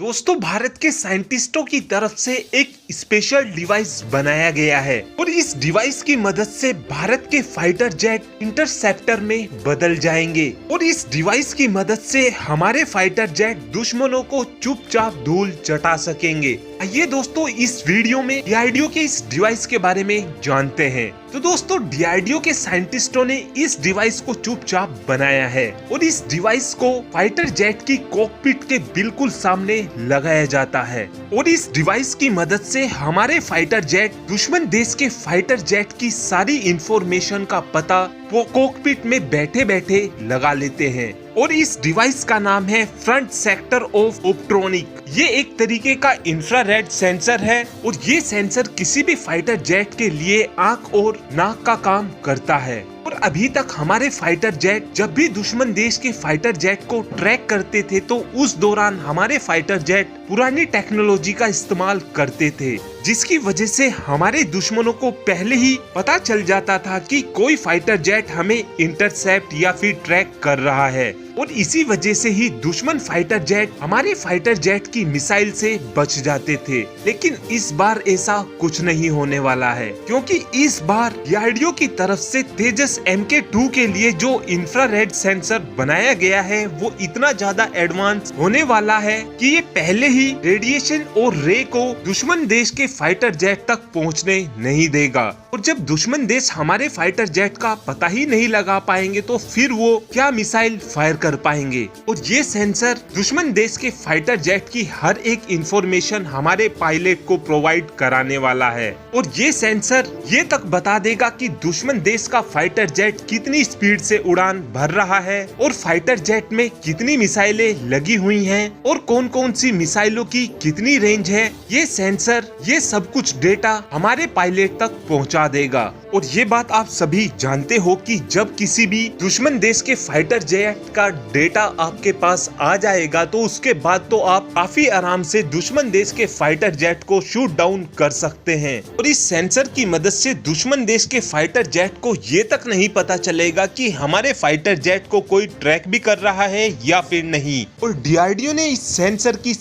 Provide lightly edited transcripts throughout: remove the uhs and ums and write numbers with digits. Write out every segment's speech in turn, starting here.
दोस्तों भारत के साइंटिस्टों की तरफ से एक स्पेशल डिवाइस बनाया गया है और इस डिवाइस की मदद से भारत के फाइटर जेट इंटरसेप्टर में बदल जाएंगे और इस डिवाइस की मदद से हमारे फाइटर जेट दुश्मनों को चुपचाप धूल चटा सकेंगे। आइए दोस्तों इस वीडियो में डीआरडीओ के इस डिवाइस के बारे में जानते हैं। तो दोस्तों डीआरडीओ के साइंटिस्टों ने इस डिवाइस को चुपचाप बनाया है और इस डिवाइस को फाइटर जेट की कॉकपिट के बिल्कुल सामने लगाया जाता है और इस डिवाइस की मदद से हमारे फाइटर जेट दुश्मन देश के फाइटर जेट की सारी इंफॉर्मेशन का पता वो कॉकपिट में बैठे बैठे लगा लेते हैं और इस डिवाइस का नाम है फ्रंट सेक्टर ऑफ ऑप्ट्रॉनिक। ये एक तरीके का इंफ्रारेड सेंसर है और ये सेंसर किसी भी फाइटर जेट के लिए आंख और नाक का काम करता है और अभी तक हमारे फाइटर जेट जब भी दुश्मन देश के फाइटर जेट को ट्रैक करते थे तो उस दौरान हमारे फाइटर जेट पुरानी टेक्नोलॉजी का इस्तेमाल करते थे, जिसकी वजह से हमारे दुश्मनों को पहले ही पता चल जाता था कि कोई फाइटर जेट हमें इंटरसेप्ट या फिर ट्रैक कर रहा है और इसी वजह से ही दुश्मन फाइटर जेट हमारे फाइटर जेट की मिसाइल से बच जाते थे। लेकिन इस बार ऐसा कुछ नहीं होने वाला है, क्योंकि इस बार डीआरडीओ की तरफ से तेजस MK2 के लिए जो इंफ्रारेड सेंसर बनाया गया है वो इतना ज्यादा एडवांस होने वाला है कि ये पहले ही रेडिएशन और रे को दुश्मन देश के फाइटर जेट तक पहुंचने नहीं देगा और जब दुश्मन देश हमारे फाइटर जेट का पता ही नहीं लगा पाएंगे तो फिर वो क्या मिसाइल फायर कर पाएंगे। और ये सेंसर दुश्मन देश के फाइटर जेट की हर एक इंफॉर्मेशन हमारे पायलट को प्रोवाइड कराने वाला है और ये सेंसर ये तक बता देगा कि दुश्मन देश का फाइटर जेट कितनी स्पीड से उड़ान भर रहा है और फाइटर जेट में कितनी मिसाइलें लगी हुई हैं और कौन कौन सी मिसाइलों की कितनी रेंज है। ये सेंसर ये सब कुछ डेटा हमारे पायलट तक पहुंचा देगा और ये बात आप सभी जानते हो कि जब किसी भी दुश्मन देश के फाइटर जेट का डेटा आपके पास आ जाएगा तो उसके बाद तो आप काफी आराम से दुश्मन देश के फाइटर जेट को शूट डाउन कर सकते हैं और इस सेंसर की मदद से दुश्मन देश के फाइटर जेट को ये तक नहीं पता चलेगा कि हमारे फाइटर जेट को कोई ट्रैक भी कर रहा है या फिर नहीं। और डीआरडीओ ने इस सेंसर की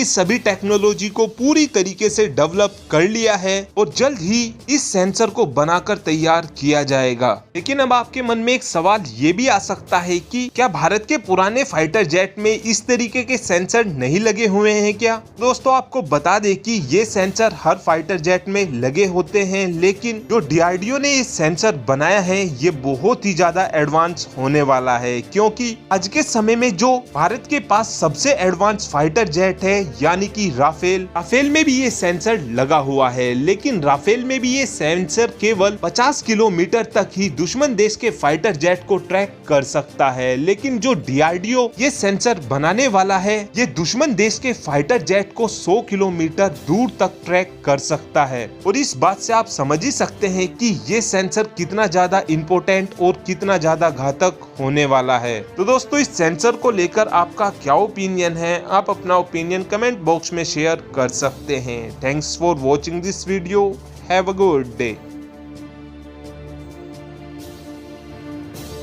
सभी टेक्नोलॉजी को पूरी तरीके से डेवलप कर लिया है और जल्द ही इस सेंसर को बनाकर तैयार किया जाएगा। लेकिन अब आपके मन में एक सवाल ये भी आ सकता है कि क्या भारत के पुराने फाइटर जेट में इस तरीके के सेंसर नहीं लगे हुए हैं क्या? दोस्तों आपको बता दें कि ये सेंसर हर फाइटर जेट में लगे होते हैं, लेकिन जो डीआरडीओ ने ये सेंसर बनाया है ये बहुत ही ज्यादा एडवांस होने वाला है, क्योंकि आज के समय में जो भारत के पास सबसे एडवांस फाइटर जेट है यानी कि राफेल में भी ये सेंसर लगा हुआ है। लेकिन राफेल में भी ये सेंसर केवल 50 किलोमीटर तक ही दुश्मन देश के फाइटर जेट को ट्रैक कर सकता है, लेकिन जो डीआरडीओ ये सेंसर बनाने वाला है ये दुश्मन देश के फाइटर जेट को 100 किलोमीटर दूर तक ट्रैक कर सकता है। और इस बात से आप समझ ही सकते हैं कि ये सेंसर कितना ज्यादा इम्पोर्टेंट और कितना ज्यादा घातक होने वाला है। तो दोस्तों इस सेंसर को लेकर आपका क्या ओपिनियन है? आप अपना ओपिनियन कमेंट बॉक्स में शेयर कर सकते हैं। Thanks for watching this video. Have a good day.